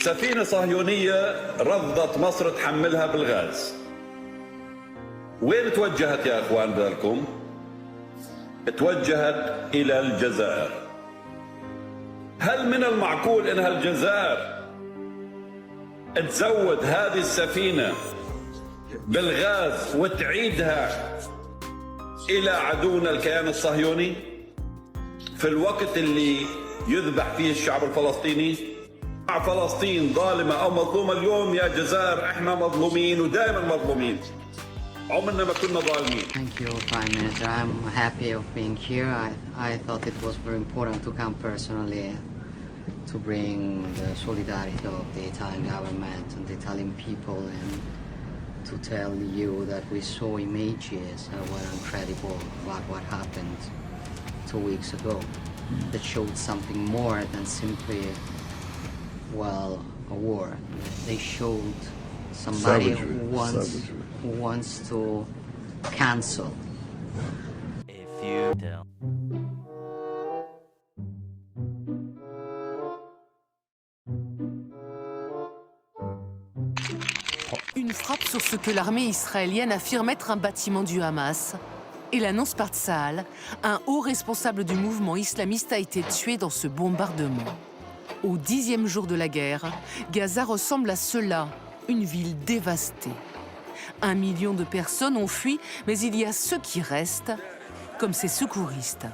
سفينة صهيونية رفضت مصر تحملها بالغاز. وين توجهت يا اخوان بالكم؟ توجهت الى الجزائر. هل من المعقول انها الجزائر تزود هذه السفينة بالغاز وتعيدها الى عدونا الكيان الصهيوني في الوقت اللي يذبح فيه الشعب الفلسطيني؟ مع فلسطين ظالمة او مظلومة اليوم يا جزائر احنا مظلومين ودائما مظلومين. عمرنا ما كنا ظالمين. Thank you, Prime Minister. I'm happy of being here. I thought it was very important to come personally to bring the solidarity of the Italian government and the Italian people, and to tell you that we saw images that were incredible about what happened 2 weeks ago that showed something more than simply, well, a war. They showed somebody who wants to cancel. Une frappe sur ce que l'armée israélienne affirme être un bâtiment du Hamas. Et l'annonce par Tsahal, un haut responsable du mouvement islamiste a été tué dans ce bombardement. Au 10e jour de la guerre, Gaza ressemble à cela, une ville dévastée. 1 million de personnes ont fui, mais il y a ceux qui restent, comme ces secouristes.